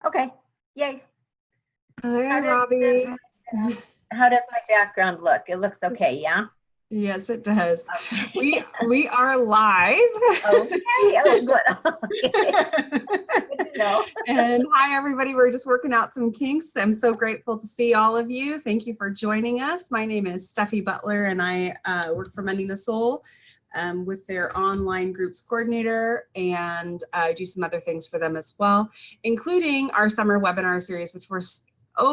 Okay, yay. Hi, Robbie. How does my background look? It looks okay, yeah? Yes, it does. Okay. We are live. Okay, oh, good. Okay. Good to know. And hi, everybody. We're just working out some kinks. I'm so grateful to see all of you. Thank you for joining us. My name is Steffi Butler, and I work for Mending the Soul with their online groups coordinator, and do some other things for them as well, including our summer webinar series, which we're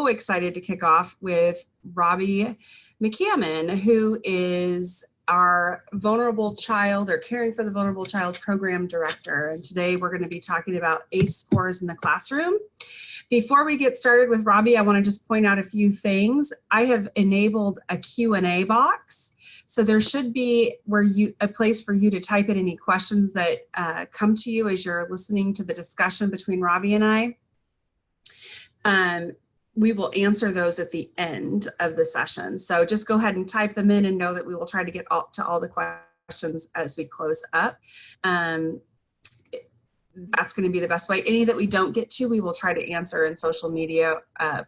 excited to kick off with Robbie McCammon, who is our vulnerable child or caring for the vulnerable child program director. And today we're going to be talking about ACE scores in the classroom. Before we get started with Robbie, I want to just point out a few things. I have enabled a Q&A box. So there should be a place for you to type in any questions that come to you as you're listening to the discussion between Robbie and I. We will answer those at the end of the session. So just go ahead and type them in and know that we will try to get to all the questions as we close up. That's going to be the best way. Any that we don't get to, we will try to answer in social media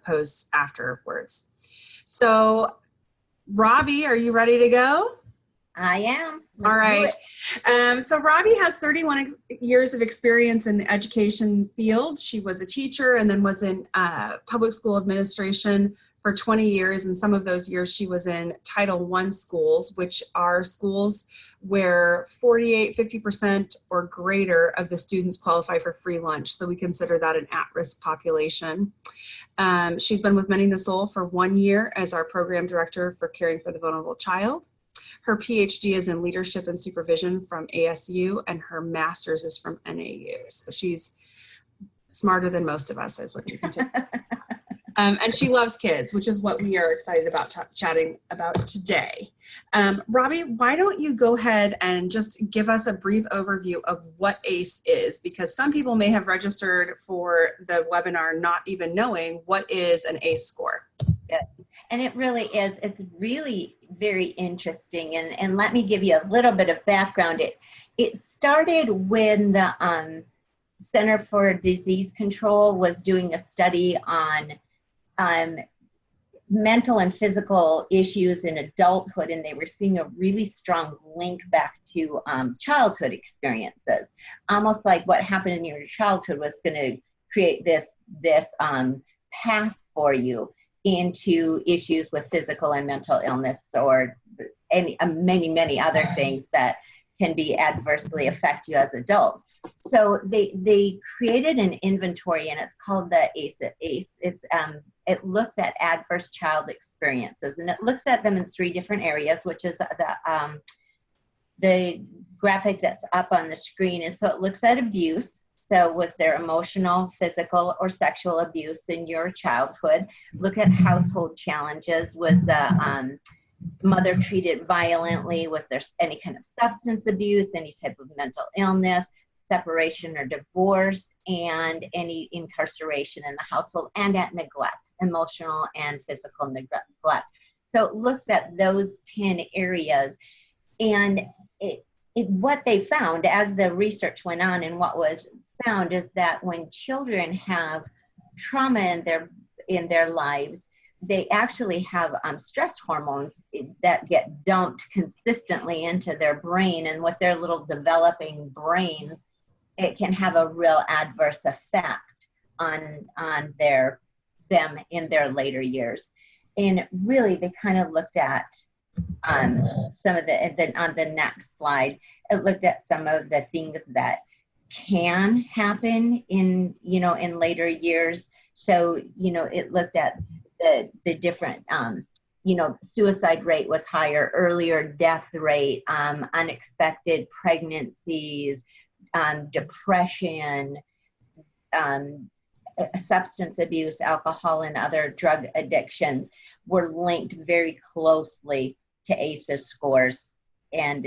posts afterwards. So Robbie, are you ready to go? I am. All right. So Robbie has 31 years of experience in the education field. She was a teacher and then was in public school administration for 20 years. And some of those years she was in Title I schools, which are schools where 50% or greater of the students qualify for free lunch. So we consider that an at-risk population. She's been with Mending the Soul for 1 year as our program director for caring for the vulnerable child. Her PhD is in leadership and supervision from ASU, and her master's is from NAU. So she's smarter than most of us, is what you can tell. And she loves kids, which is what we are excited about chatting about today. Robbie, why don't you go ahead and just give us a brief overview of what ACE is, because some people may have registered for the webinar not even knowing what is an ACE score. Good. And it really is. It's really very interesting. And let me give you a little bit of background. It started when the Center for Disease Control was doing a study on mental and physical issues in adulthood, and they were seeing a really strong link back to childhood experiences. Almost like what happened in your childhood was going to create this path for you into issues with physical and mental illness, or many other things that can be adversely affect you as adults. So they created an inventory, and it's called the ACE. It looks at adverse child experiences, and it looks at them in 3 different areas, which is the graphic that's up on the screen. And so it looks at abuse. So was there emotional, physical, or sexual abuse in your childhood? Look at household challenges. Was the mother treated violently? Was there any kind of substance abuse, any type of mental illness, separation or divorce, and any incarceration in the household, and at neglect, emotional and physical neglect? So it looks at those 10 areas. And what they found as the research went on, and what was found, is that when children have trauma in their lives, they actually have stress hormones that get dumped consistently into their brain, and with their little developing brains, it can have a real adverse effect on them in their later years. And really, they kind of looked at some of on the next slide, it looked at some of the things that can happen in later years. So it looked at the different suicide rate was higher, earlier death rate, unexpected pregnancies, depression, substance abuse, alcohol, and other drug addictions were linked very closely to ACEs scores. And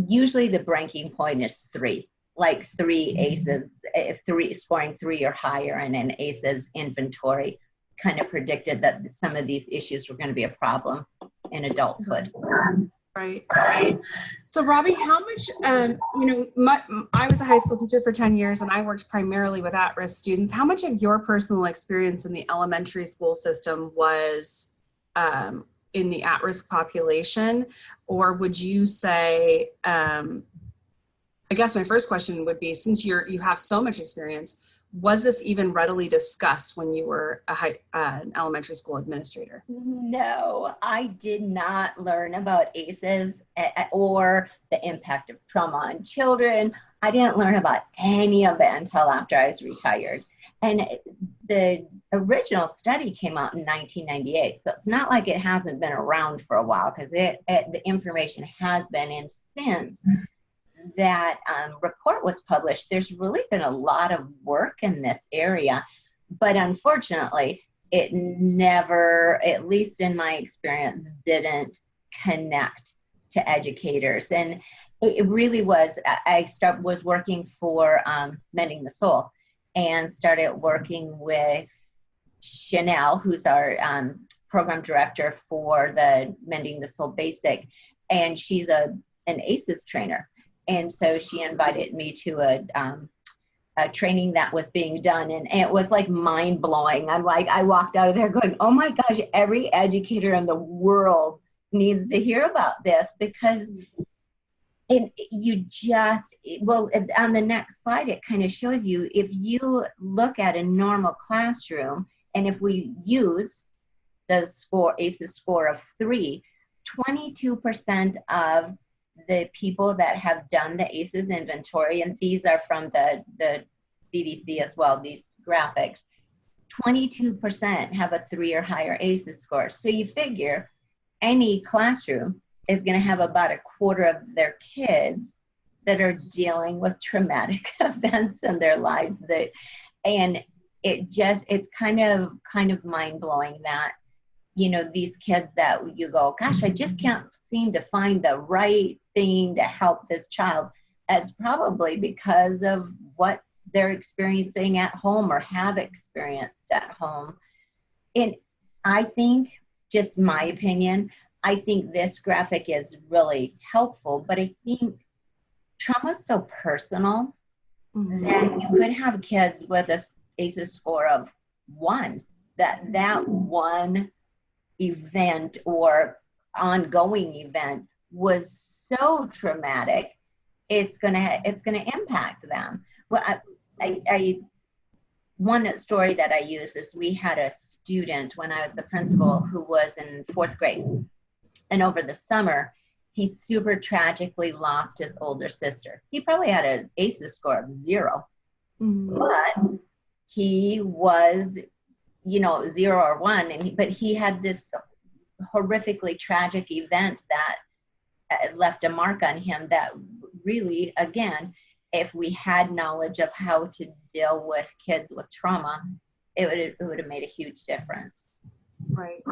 usually the breaking point is 3. Like 3 ACEs, scoring 3 or higher in an ACEs inventory kind of predicted that some of these issues were going to be a problem in adulthood. Right. So Robbie, how much, I was a high school teacher for 10 years and I worked primarily with at-risk students. How much of your personal experience in the elementary school system was in the at-risk population? Or would you say, I guess my first question would be, since you have so much experience, was this even readily discussed when you were an elementary school administrator? No, I did not learn about ACEs or the impact of trauma on children. I didn't learn about any of it until after I was retired. And the original study came out in 1998. So it's not like it hasn't been around for a while, because the information has been in since that report was published. There's really been a lot of work in this area, but unfortunately, it never, at least in my experience, didn't connect to educators. And it really was, was working for Mending the Soul, and started working with Chanel, who's our program director for the Mending the Soul Basic, and she's an ACEs trainer. And so she invited me to a training that was being done, and it was like mind blowing. I walked out of there going, oh my gosh, every educator in the world needs to hear about this, because on the next slide, it kind of shows you, if you look at a normal classroom, and if we use the ACEs score of 3, 22% of the people that have done the ACEs inventory, and these are from the CDC as well, these graphics, 22% have a 3 or higher ACEs score. So you figure any classroom is going to have about a quarter of their kids that are dealing with traumatic events in their lives. And it's kind of mind blowing that, these kids that you go, gosh, I just can't seem to find the right thing to help this child. It's probably because of what they're experiencing at home or have experienced at home. And I think, just my opinion, I think this graphic is really helpful, but I think trauma is so personal that you could have kids with a ACEs score of 1, that one event or ongoing event was so traumatic, it's gonna impact them. Well, one story that I use is, we had a student when I was the principal who was in 4th grade, and over the summer he super tragically lost his older sister. He probably had an ACEs score of 0, but he was 0 or 1, but he had this horrifically tragic event that left a mark on him, that really, again, if we had knowledge of how to deal with kids with trauma, it would have made a huge difference. Right.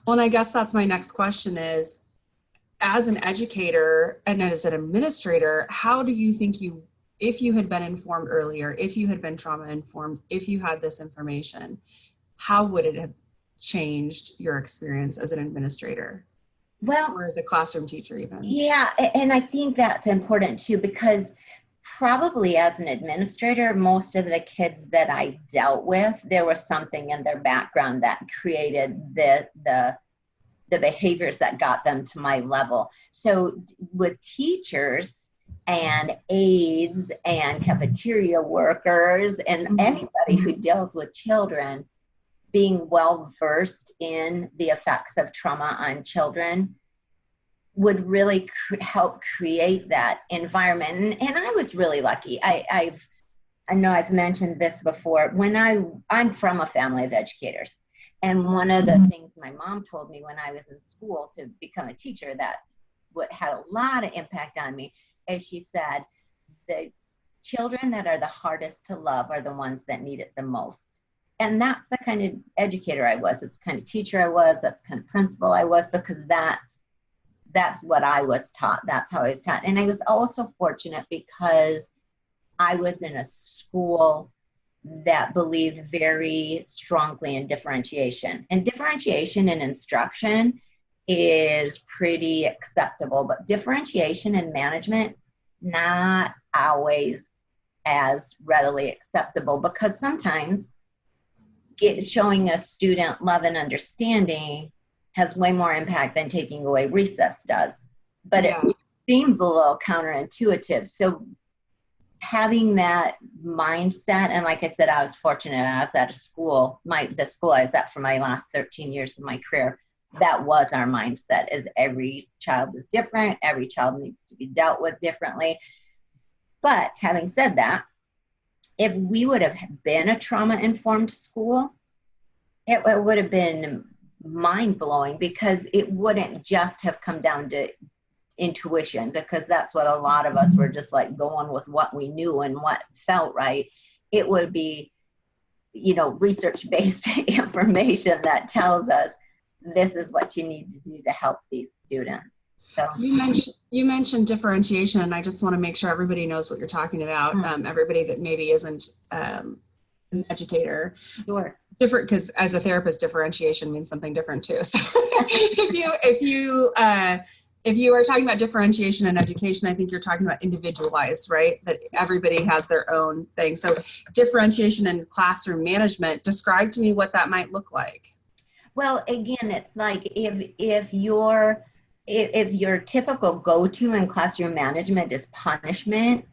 Well, and I guess that's my next question is, as an educator and as an administrator, how do you think if you had been informed earlier, if you had been trauma informed, if you had this information, how would it have changed your experience as an administrator? Well, or as a classroom teacher even? Yeah, and I think that's important too, because probably as an administrator, most of the kids that I dealt with, there was something in their background that created the behaviors that got them to my level. So with teachers and aides and cafeteria workers and anybody who deals with children, being well versed in the effects of trauma on children would really help create that environment. And I was really lucky. I know I've mentioned this before. I'm from a family of educators. And one of the things my mom told me when I was in school to become a teacher that had a lot of impact on me is, she said, the children that are the hardest to love are the ones that need it the most. And that's the kind of educator I was. It's the kind of teacher I was. That's the kind of principal I was, because that's what I was taught. That's how I was taught. And I was also fortunate because I was in a school that believed very strongly in differentiation. And differentiation in instruction is pretty acceptable, but differentiation and management, not always as readily acceptable, because sometimes showing a student love and understanding has way more impact than taking away recess does. But it seems a little counterintuitive. So having that mindset, and like I said, I was fortunate. I was at a school, the school I was at for my last 13 years of my career, that was our mindset, is every child is different. Every child needs to be dealt with differently. But having said that, if we would have been a trauma-informed school, it would have been mind-blowing, because it wouldn't just have come down to intuition, because that's what a lot of us were just like going with what we knew and what felt right. It would be, research-based information that tells us this is what you need to do to help these students. So you mentioned differentiation, and I just want to make sure everybody knows what you're talking about. Everybody that maybe isn't an educator. Sure. Different, because as a therapist, differentiation means something different too. So if you are talking about differentiation in education, I think you're talking about individualized, right? That everybody has their own thing. So differentiation in classroom management, describe to me what that might look like. Well, again, it's like if your typical go-to in classroom management is punishment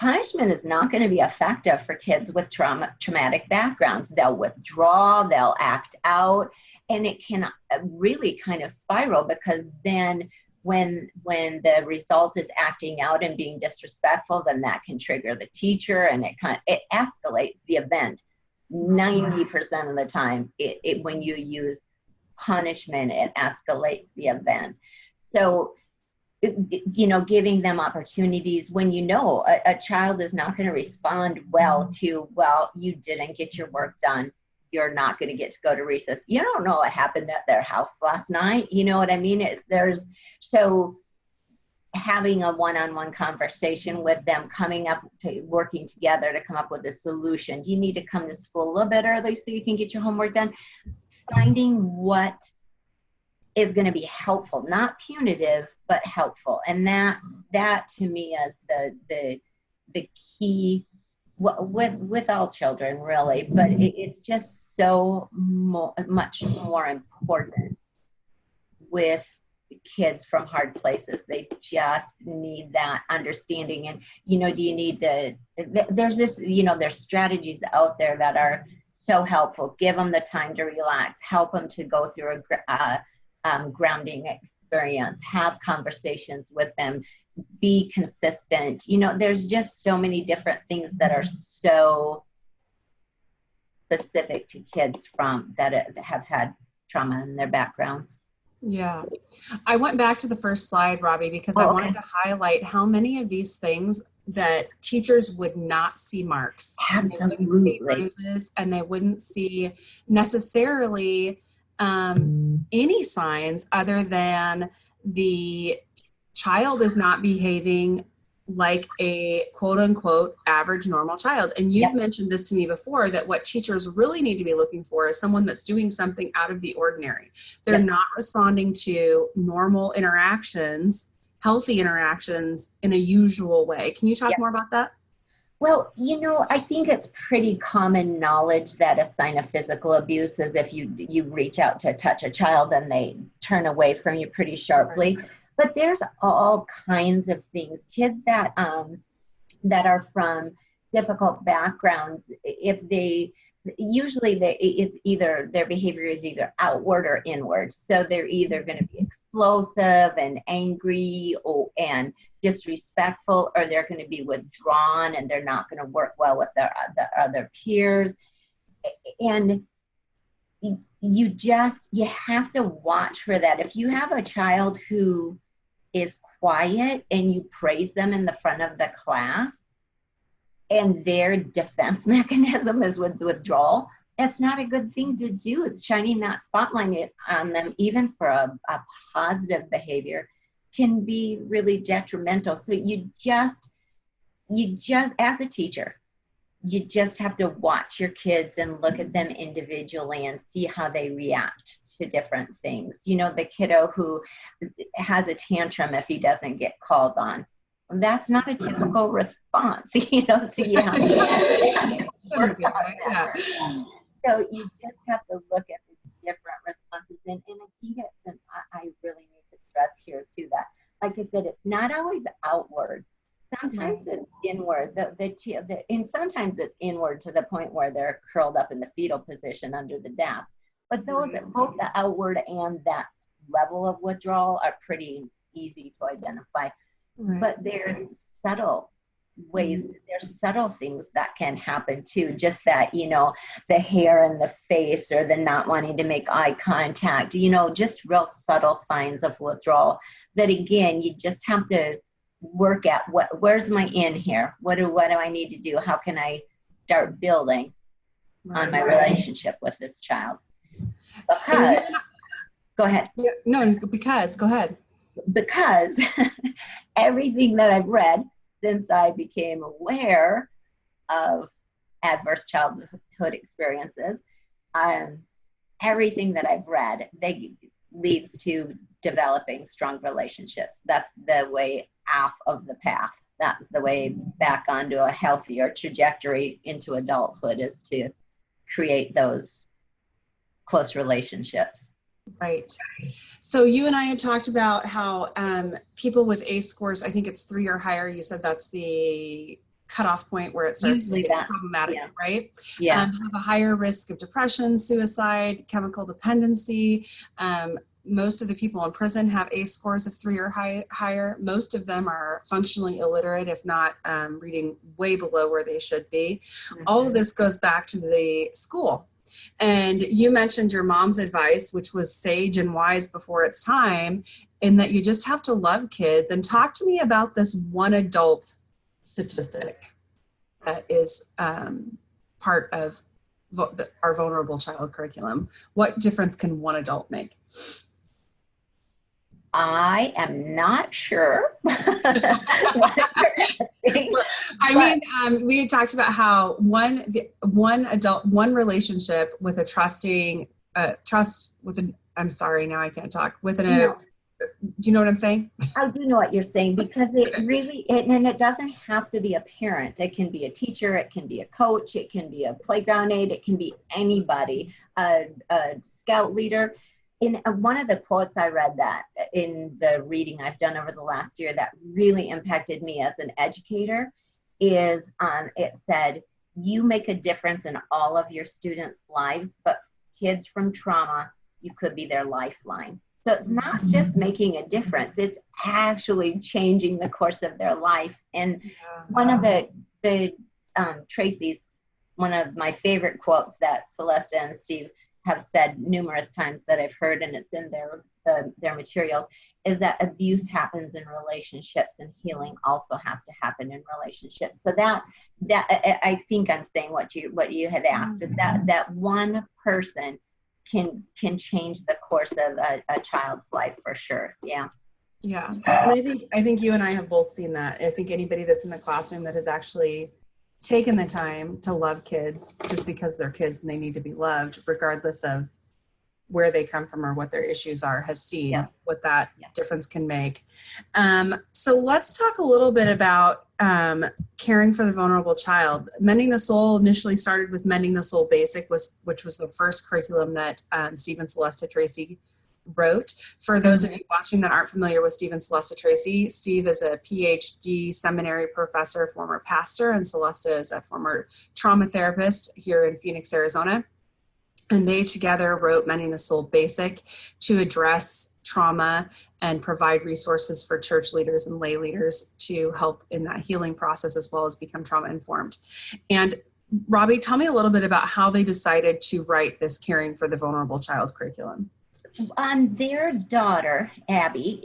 is not going to be effective for kids with traumatic backgrounds. They'll withdraw, they'll act out, and it can really kind of spiral, because then when the result is acting out and being disrespectful, then that can trigger the teacher, and it escalates the event. 90% of the time, when you use punishment, it escalates the event. So, giving them opportunities when a child is not going to respond well to, well, you didn't get your work done, you're not going to get to go to recess. You don't know what happened at their house last night. You know what I mean? So having a one-on-one conversation with them, coming up to working together to come up with a solution. Do you need to come to school a little bit early so you can get your homework done? Finding what is going to be helpful, not punitive, but helpful. And that to me is the key with all children, really, but it's just so much more important with kids from hard places. They just need that understanding. And, do you need there's there's strategies out there that are so helpful. Give them the time to relax, help them to go through a grounding experience, have conversations with them, be consistent. There's just so many different things that are so specific to kids that have had trauma in their backgrounds. Yeah. I went back to the first slide, Robbie, because I wanted to highlight how many of these things that teachers would not see marks. Absolutely. They wouldn't see bruises, and they wouldn't see necessarily any signs other than the child is not behaving like a quote unquote average normal child. And you've mentioned this to me before, that what teachers really need to be looking for is someone that's doing something out of the ordinary. They're not responding to normal interactions, healthy interactions in a usual way. Can you talk more about that? Well, I think it's pretty common knowledge that a sign of physical abuse is if you reach out to touch a child and they turn away from you pretty sharply. Right. But there's all kinds of things. Kids that are from difficult backgrounds, it's either their behavior is either outward or inward. So they're either going to be explosive and angry and disrespectful, or they're going to be withdrawn and they're not going to work well with the other peers. And you have to watch for that. If you have a child who is quiet and you praise them in the front of the class and their defense mechanism is withdrawal, that's not a good thing to do. It's shining that spotlight on them, even for a positive behavior, can be really detrimental. So you just as a teacher, you just have to watch your kids and look at them individually and see how they react to different things. You know, the kiddo who has a tantrum if he doesn't get called on, that's not a typical response, you know, so you have to work on that. Yeah. So you just have to look at the different responses. And I think it's, I really need to stress here too that, like I said, it's not always outward. Sometimes it's inward, and sometimes it's inward to the point where they're curled up in the fetal position under the desk. But those, both the outward and that level of withdrawal are pretty easy to identify. Right. But there's subtle ways, there's subtle things that can happen too. Just that, you know, the hair in the face or the not wanting to make eye contact, you know, just real subtle signs of withdrawal that, again, you just have to work at where's my in here? What do I need to do? How can I start building on my relationship with this child? Because, go ahead. Yeah, no, because, go ahead. Because everything that I've read since I became aware of adverse childhood experiences, everything that I've read, leads to developing strong relationships. That's the way off of the path. That's the way back onto a healthier trajectory into adulthood, is to create those close relationships. Right. So you and I had talked about how people with ACE scores, I think it's 3 or higher, you said that's the cutoff point where it starts to get problematic, right? Yeah. Have a higher risk of depression, suicide, chemical dependency. Most of the people in prison have ACE scores of 3 or higher. Most of them are functionally illiterate, if not reading way below where they should be. Mm-hmm. All of this goes back to the school. And you mentioned your mom's advice, which was sage and wise before its time, in that you just have to love kids. And talk to me about this one adult statistic that is part of our vulnerable child curriculum. What difference can one adult make? I am not sure. We had talked about how one relationship with a trusting, I'm sorry, now I can't talk, do you know what I'm saying? I do know what you're saying, because it doesn't have to be a parent. It can be a teacher, it can be a coach, it can be a playground aide, it can be anybody, a scout leader. In one of the quotes I read that in the reading I've done over the last year that really impacted me as an educator is it said, you make a difference in all of your students' lives, but kids from trauma, you could be their lifeline. So it's not just making a difference, it's actually changing the course of their life. And one of the Tracy's, one of my favorite quotes that Celeste and Steve have said numerous times that I've heard, and it's in their materials, is that abuse happens in relationships and healing also has to happen in relationships. So that I think I'm saying what you had asked, is that one person can change the course of a child's life for sure. Yeah. Yeah. And I think you and I have both seen that. I think anybody that's in the classroom that has actually taken the time to love kids just because they're kids and they need to be loved, regardless of where they come from or what their issues are, has seen what that difference can make. So let's talk a little bit about caring for the vulnerable child. Mending the Soul initially started with Mending the Soul Basic, which was the first curriculum that Steve and Celeste Tracy wrote. For those of you watching that aren't familiar with Steve and Celeste Tracy, Steve is a PhD seminary professor, former pastor, and Celeste is a former trauma therapist here in Phoenix, Arizona. And they together wrote Mending the Soul Basic to address trauma and provide resources for church leaders and lay leaders to help in that healing process, as well as become trauma informed. And Robbie, tell me a little bit about how they decided to write this Caring for the Vulnerable Child curriculum. Their daughter, Abby,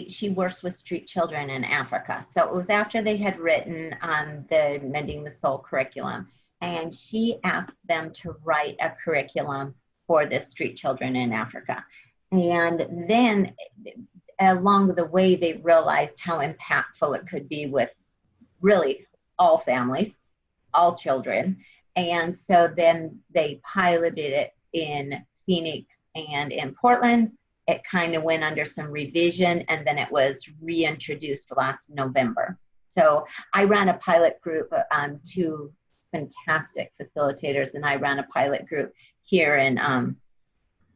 she works with street children in Africa. So it was after they had written the Mending the Soul curriculum. And she asked them to write a curriculum for the street children in Africa. And then along the way, they realized how impactful it could be with really all families. all children. And so then they piloted it in Phoenix and in Portland. It kind of went under some revision, and then it was reintroduced last November. So I ran a pilot group, two fantastic facilitators, and I ran a pilot group here in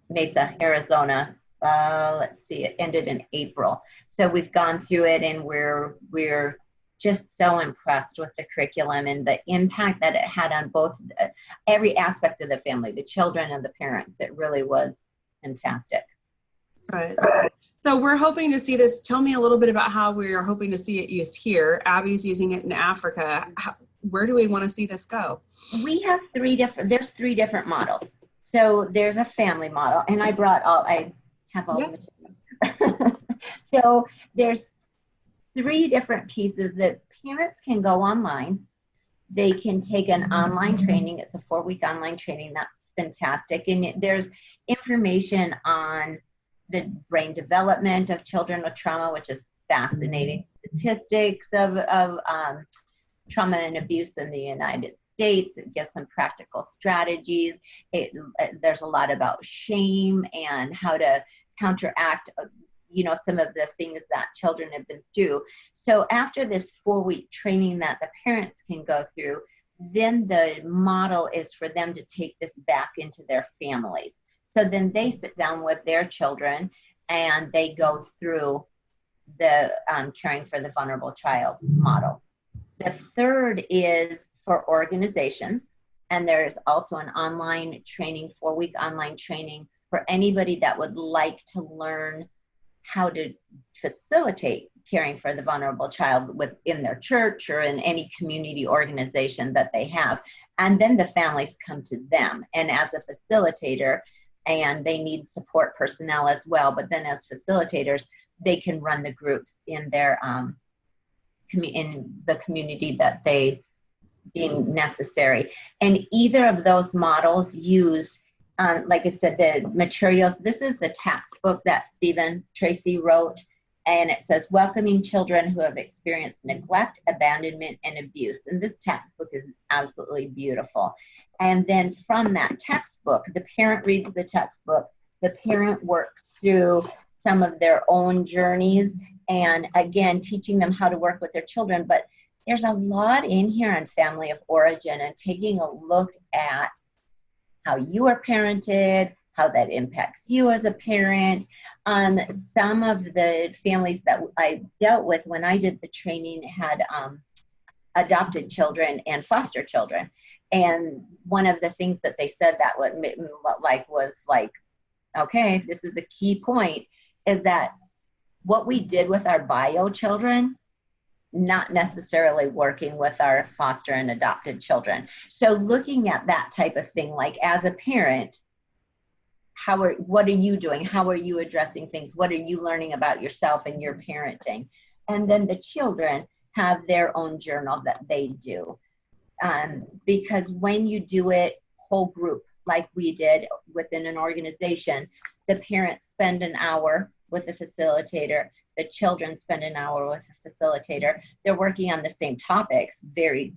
Mesa, Arizona. Let's see, it ended in April. So we've gone through it, and we're just so impressed with the curriculum and the impact that it had on both every aspect of the family, the children and the parents. It really was fantastic. Right. So we're hoping to see this. Tell me a little bit about how we are hoping to see it used here. Abby's using it in Africa. Where do we want to see this go? We have there's three different models. So there's a family model, and I have all the material. So there's three different pieces that parents can go online. They can take an online training. It's a 4-week online training. That's fantastic. And there's information on the brain development of children with trauma, which is fascinating. Statistics of trauma and abuse in the United States. It gives some practical strategies. There's a lot about shame and how to counteract, some of the things that children have been through. So after this 4-week training that the parents can go through, then the model is for them to take this back into their families. So then they sit down with their children and they go through the caring for the vulnerable child model. The third is for organizations, and there's also an online training, 4-week online training for anybody that would like to learn how to facilitate caring for the vulnerable child within their church or in any community organization that they have. And then the families come to them, and as a facilitator, and they need support personnel as well, but then as facilitators, they can run the groups in their in the community that they deem necessary. And either of those models use, like I said, the materials. This is the textbook that Stephen Tracy wrote, and it says, Welcoming Children Who Have Experienced Neglect, Abandonment, and Abuse. And this textbook is absolutely beautiful. And then from that textbook, the parent reads the textbook, the parent works through some of their own journeys, and again, teaching them how to work with their children. But there's a lot in here on family of origin and taking a look at how you are parented, how that impacts you as a parent. Some of the families that I dealt with when I did the training had adopted children and foster children. And one of the things that they said that was like, okay, this is a key point, is that what we did with our bio children, not necessarily working with our foster and adopted children. So looking at that type of thing, like as a parent, what are you doing? How are you addressing things? What are you learning about yourself and your parenting? And then the children have their own journal that they do. Because when you do it whole group, like we did within an organization, the parents spend an hour with the facilitator, the children spend an hour with the facilitator. They're working on the same topics, very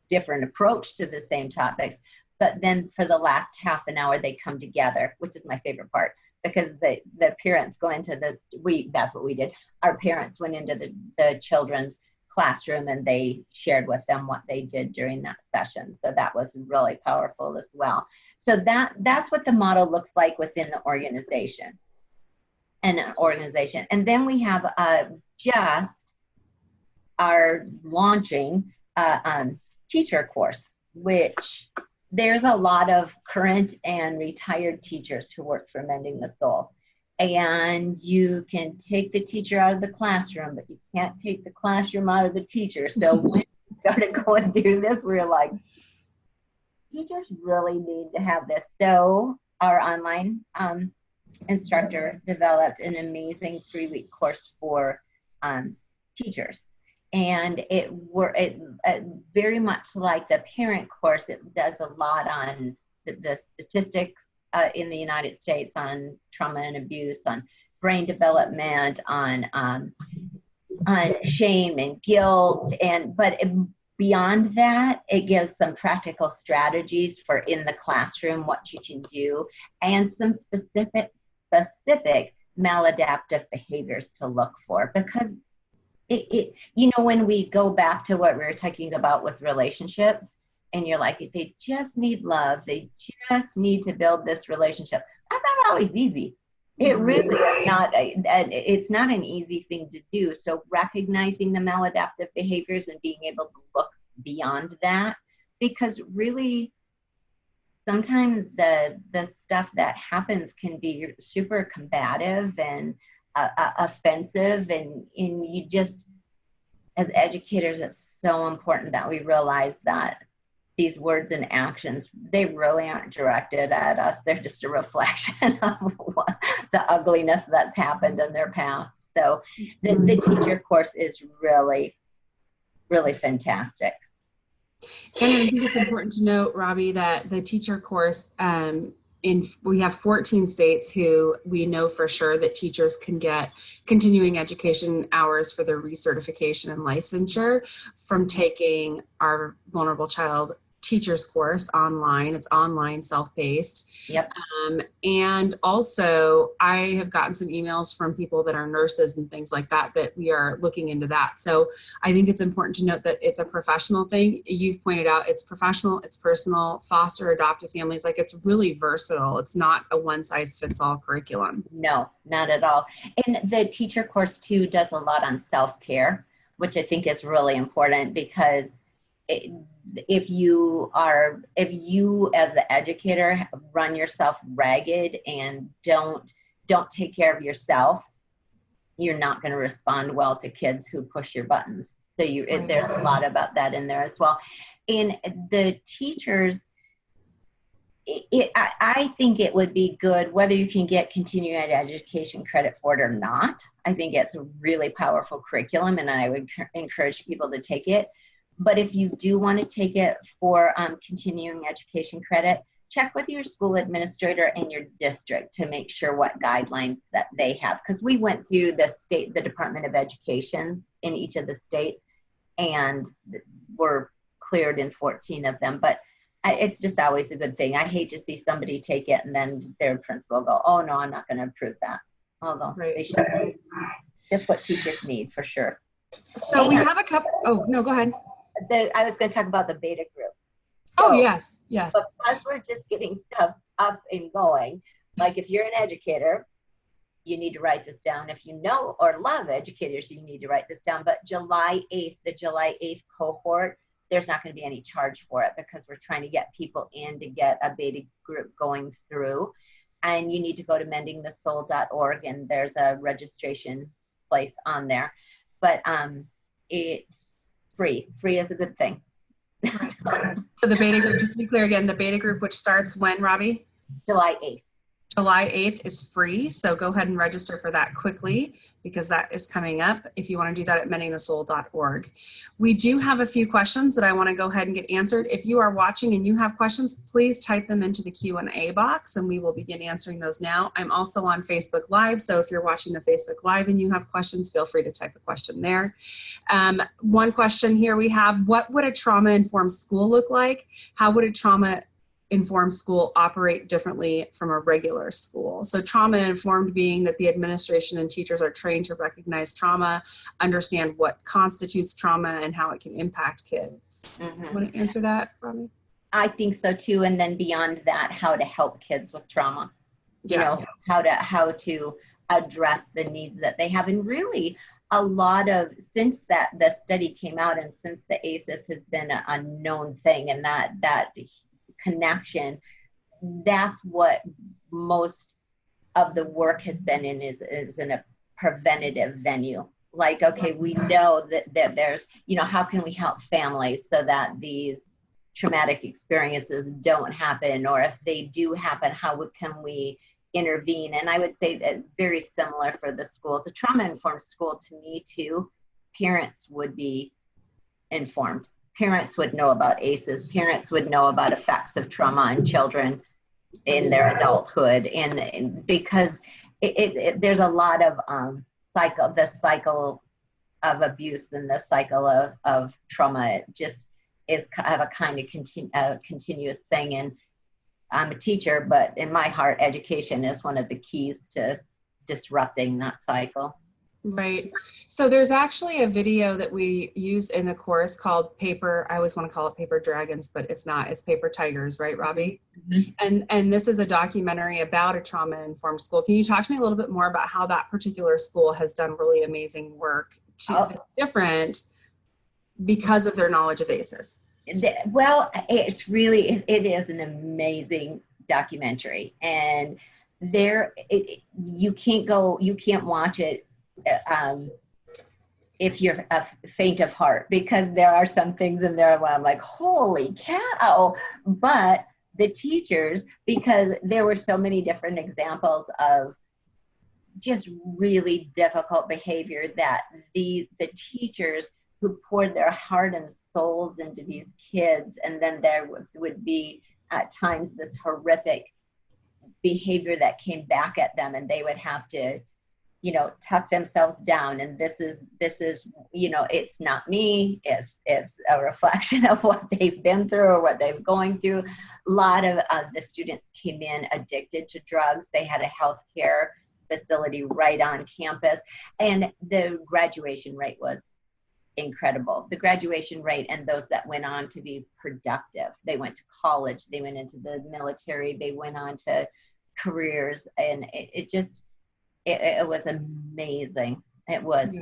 different approach to the same topics. But then for the last half an hour, they come together, which is my favorite part, because the parents go into that's what we did. Our parents went into the children's classroom and they shared with them what they did during that session. So that was really powerful as well. So that's what the model looks like within the organization. And then we have just our launching teacher course, which there's a lot of current and retired teachers who work for Mending the Soul. And you can take the teacher out of the classroom, but you can't take the classroom out of the teacher. So when we started going through this, we were like, teachers really need to have this. So our online instructor developed an amazing 3-week course for teachers. And it very much like the parent course, it does a lot on the statistics in the United States on trauma and abuse, on brain development, on shame and guilt, but Beyond that, it gives some practical strategies for in the classroom, what you can do, and some specific maladaptive behaviors to look for. Because when we go back to what we were talking about with relationships, and you're like, they just need love, they just need to build this relationship. That's not always easy. It really is not. It's not an easy thing to do. So recognizing the maladaptive behaviors and being able to look beyond that, because really sometimes the stuff that happens can be super combative and offensive, and you just, as educators, it's so important that we realize that these words and actions, they really aren't directed at us. They're just a reflection of the ugliness that's happened in their past. So the teacher course is really, really fantastic. And I think it's important to note, Robbie, that the teacher course, we have 14 states who we know for sure that teachers can get continuing education hours for their recertification and licensure from taking our vulnerable child teachers course online. It's online, self-paced. Yep. And also I have gotten some emails from people that are nurses and things like that we are looking into that. So I think it's important to note that it's a professional thing. You've pointed out it's professional, it's personal, foster, adoptive families. Like, it's really versatile. It's not a one size fits all curriculum. No, not at all. And the teacher course too does a lot on self-care, which I think is really important, because if you as the educator run yourself ragged and don't take care of yourself, you're not going to respond well to kids who push your buttons. So there's a lot about that in there as well. And the teachers, I think it would be good, whether you can get continuing education credit for it or not. I think it's a really powerful curriculum, and I would encourage people to take it. But if you do want to take it for continuing education credit, check with your school administrator and your district to make sure what guidelines that they have. Because we went through the Department of Education in each of the states, and were cleared in 14 of them. But it's just always a good thing. I hate to see somebody take it and then their principal go, oh no, I'm not going to approve that. Although they should. That's what teachers need for sure. So we have a couple, oh no, go ahead. I was going to talk about the beta group. Oh, yes. Because we're just getting stuff up and going. Like, if you're an educator, you need to write this down. If you know or love educators, you need to write this down. But July 8th, the July 8th cohort, there's not going to be any charge for it, because we're trying to get people in to get a beta group going through. And you need to go to mendingthesoul.org, and there's a registration place on there. But it's free. Free is a good thing. So the beta group, just to be clear again, the beta group, which starts when, Robbie? July 8th. July 8th is free. So go ahead and register for that quickly, because that is coming up if you want to do that at mendingthesoul.org. We do have a few questions that I want to go ahead and get answered. If you are watching and you have questions, please type them into the Q&A box and we will begin answering those now. I'm also on Facebook Live. So if you're watching the Facebook Live and you have questions, feel free to type a question there. One question here we have: what would a trauma-informed school look like? How would a trauma-informed school operate differently from a regular school? So trauma-informed being that the administration and teachers are trained to recognize trauma, understand what constitutes trauma and how it can impact kids. Mm-hmm. Do you want to answer that, Robbie? I think so too. And then beyond that, how to help kids with trauma. How to address the needs that they have. And really, a lot of, since the study came out and since the ACEs has been a known thing, and that connection, that's what most of the work has been in, is in a preventative venue. Like, okay, we know that there's, how can we help families so that these traumatic experiences don't happen, or if they do happen, how can we intervene? And I would say that very similar for the schools. A trauma-informed school, to me too, parents would be informed. Parents would know about ACEs. Parents would know about effects of trauma on children in their adulthood. And because there's a lot of the cycle of abuse and the cycle of trauma. Just is of a kind of continuous thing. And I'm a teacher, but in my heart, education is one of the keys to disrupting that cycle. Right. So there's actually a video that we use in the course called Paper. I always want to call it Paper Dragons, but it's not. It's Paper Tigers, right, Robbie? Mm-hmm. And this is a documentary about a trauma-informed school. Can you talk to me a little bit more about how that particular school has done really amazing work that's different because of their knowledge of ACEs? Well, it is an amazing documentary, and you can't watch it if you're faint of heart, because there are some things in there where I'm like, holy cow. But the teachers, because there were so many different examples of just really difficult behavior, that the teachers who poured their heart and souls into these kids, and then there would be at times this horrific behavior that came back at them, and they would have to tuck themselves down. And this is it's not me, it's a reflection of what they've been through or what they're going through. A lot of the students came in addicted to drugs. They had a healthcare facility right on campus, and the graduation rate was incredible. The graduation rate, and those that went on to be productive. They went to college, they went into the military, they went on to careers, and it was amazing. It was.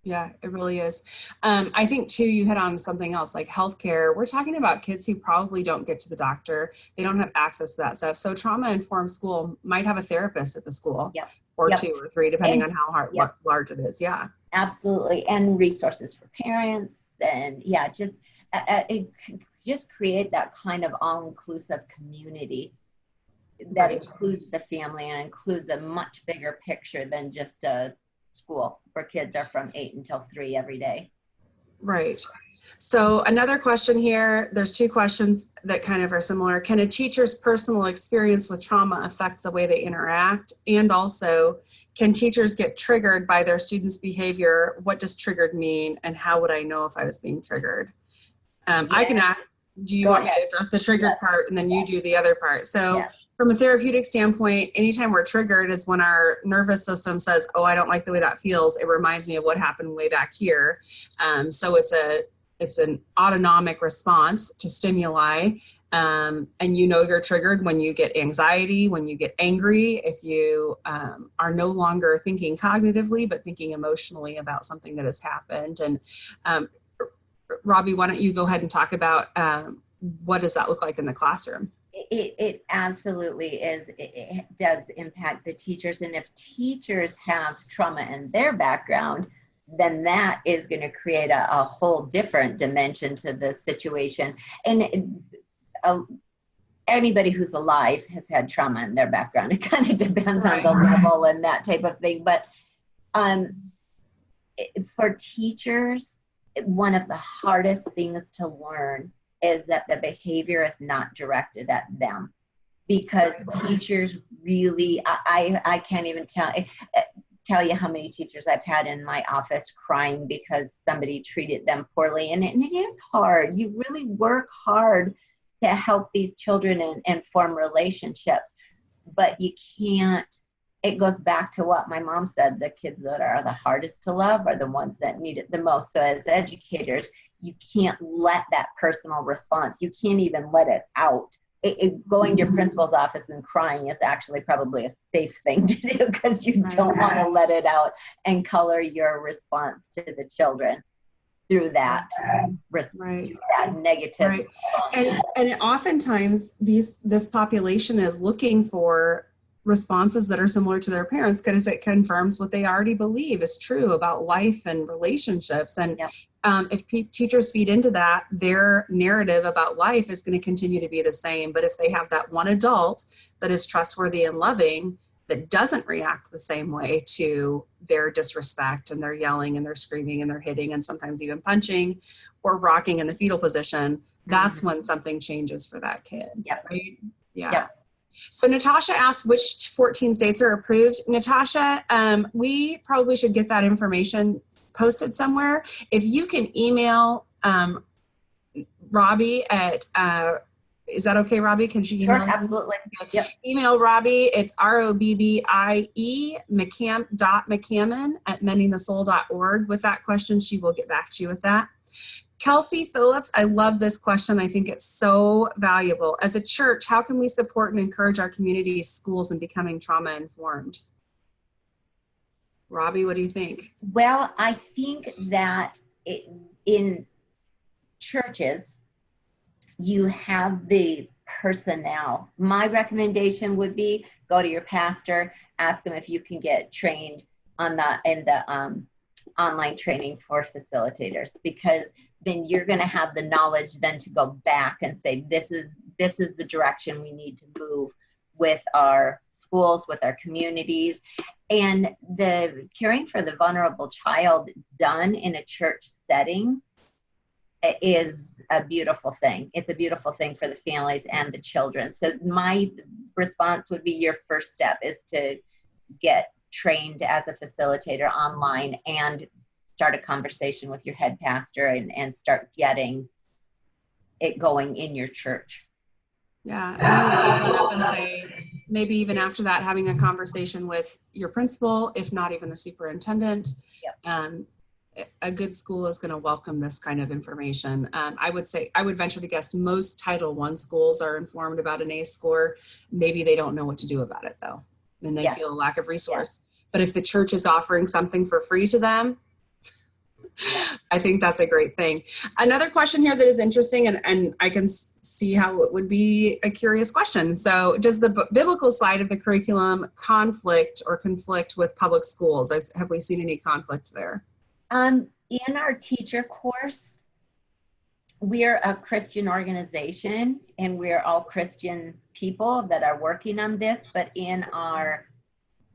Yeah, it really is. I think too, you hit on something else like healthcare. We're talking about kids who probably don't get to the doctor. They don't have access to that stuff. So trauma-informed school might have a therapist at the school, or two or three, depending on how large it is. Yeah, absolutely. And resources for parents, and just create that kind of all-inclusive community that includes the family and includes a much bigger picture than just a school where kids are from 8 until 3 every day. Right. So another question here, there's 2 questions that kind of are similar. Can a teacher's personal experience with trauma affect the way they interact? And also, can teachers get triggered by their students' behavior? What does triggered mean? And how would I know if I was being triggered? I can ask, do you want me to address the triggered part and then you do the other part? So from a therapeutic standpoint, anytime we're triggered is when our nervous system says, oh, I don't like the way that feels. It reminds me of what happened way back here. So it's an autonomic response to stimuli. And you're triggered when you get anxiety, when you get angry, if you are no longer thinking cognitively, but thinking emotionally about something that has happened. And Robbie, why don't you go ahead and talk about what does that look like in the classroom? It absolutely is. It does impact the teachers. And if teachers have trauma in their background, then that is going to create a whole different dimension to the situation. And anybody who's alive has had trauma in their background. It kind of depends on the level and that type of thing. But for teachers, one of the hardest things to learn is that the behavior is not directed at them, because teachers really, I can't even tell you how many teachers I've had in my office crying because somebody treated them poorly. And it is hard. You really work hard to help these children and form relationships, but you can't. It goes back to what my mom said, the kids that are the hardest to love are the ones that need it the most. So as educators, you can't let that personal response, you can't even let it out. Going to your principal's office and crying is actually probably a safe thing to do, because you don't want to let it out and color your response to the children through that that negative. And oftentimes this population is looking for responses that are similar to their parents, because it confirms what they already believe is true about life and relationships. And if teachers feed into that, their narrative about life is going to continue to be the same. But if they have that one adult that is trustworthy and loving, that doesn't react the same way to their disrespect and their yelling and their screaming and their hitting and sometimes even punching or rocking in the fetal position, that's when something changes for that kid. Right? So Natasha asked which 14 states are approved. Natasha, we probably should get that information posted somewhere. If you can email Robbie at, is that okay, Robbie? Can she email? Sure, absolutely. Okay. Yep. Email Robbie. It's ROBBIE McCamp.at mendingthesoul.org. With that question, she will get back to you with that. Kelsey Phillips, I love this question. I think it's so valuable. As a church, how can we support and encourage our communities, schools in becoming trauma informed? Robbie, what do you think? Well, I think that in churches, you have the personnel. My recommendation would be go to your pastor, ask them if you can get trained on the online training for facilitators, because then you're going to have the knowledge then to go back and say, this is the direction we need to move with our schools, with our communities. And the caring for the vulnerable child done in a church setting is a beautiful thing. It's a beautiful thing for the families and the children. So my response would be your first step is to get trained as a facilitator online and start a conversation with your head pastor and start getting it going in your church. Yeah, I would follow that up and say, maybe even after that, having a conversation with your principal, if not even the superintendent. Yep. A good school is going to welcome this kind of information. I would venture to guess most Title I schools are informed about an ACE score. Maybe they don't know what to do about it though, and they feel a lack of resource. But if the church is offering something for free to them, I think that's a great thing. Another question here that is interesting, and I can see how it would be a curious question. So does the biblical side of the curriculum conflict with public schools? Have we seen any conflict there? In our teacher course, we're a Christian organization and we're all Christian people that are working on this, but in our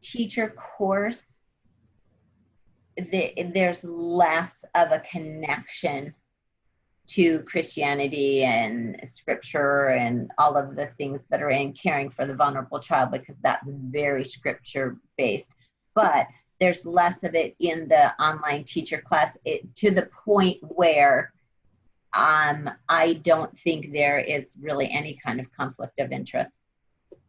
teacher course, there's less of a connection to Christianity and scripture and all of the things that are in caring for the vulnerable child, because that's very scripture based. But there's less of it in the online teacher class, to the point where I don't think there is really any kind of conflict of interest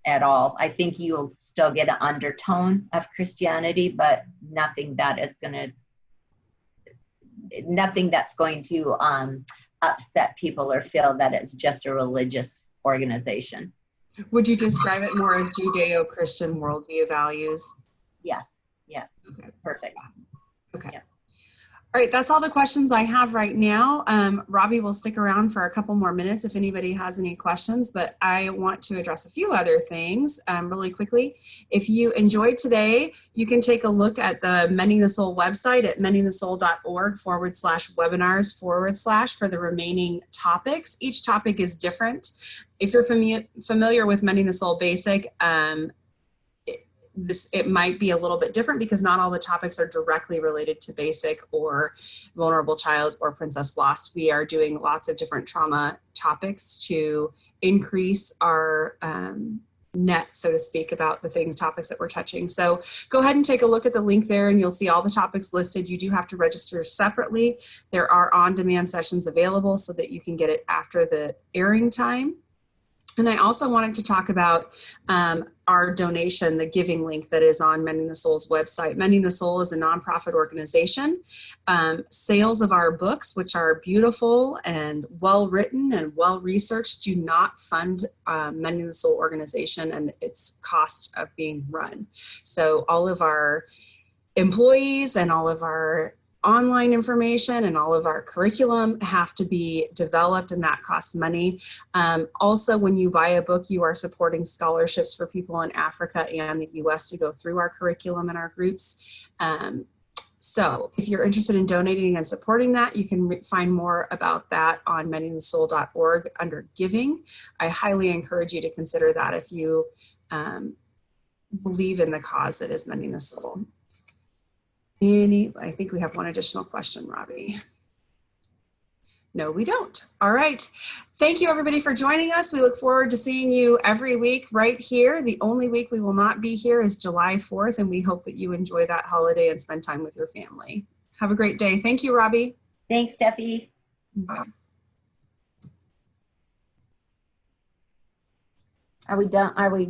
at all. I think you'll still get an undertone of Christianity, but nothing that's going to upset people or feel that it's just a religious organization. Would you describe it more as Judeo-Christian worldview values? Yeah. Okay. Perfect. Okay. Yeah. All right, that's all the questions I have right now. Robbie will stick around for a couple more minutes if anybody has any questions, but I want to address a few other things really quickly. If you enjoyed today, you can take a look at the Mending the Soul website at mendingthesoul.org/webinars/ for the remaining topics. Each topic is different. If you're familiar with Mending the Soul Basic, it might be a little bit different because not all the topics are directly related to basic or vulnerable child or Princess Lost. We are doing lots of different trauma topics to increase our net, so to speak, about the topics that we're touching. So go ahead and take a look at the link there and you'll see all the topics listed. You do have to register separately. There are on-demand sessions available so that you can get it after the airing time. And I also wanted to talk about our donation, the giving link that is on Mending the Soul's website. Mending the Soul is a nonprofit organization. Sales of our books, which are beautiful and well-written and well-researched, do not fund Mending the Soul organization and its cost of being run. So all of our employees and all of our online information and all of our curriculum have to be developed, and that costs money. Also, when you buy a book, you are supporting scholarships for people in Africa and the US to go through our curriculum and our groups. So if you're interested in donating and supporting that, you can find more about that on mendingthesoul.org under giving. I highly encourage you to consider that if you believe in the cause that is Mending the Soul. I think we have one additional question, Robbie. No, we don't. All right. Thank you, everybody, for joining us. We look forward to seeing you every week right here. The only week we will not be here is July 4th, and we hope that you enjoy that holiday and spend time with your family. Have a great day. Thank you, Robbie. Thanks, Steffi. Bye. Are we done? Are we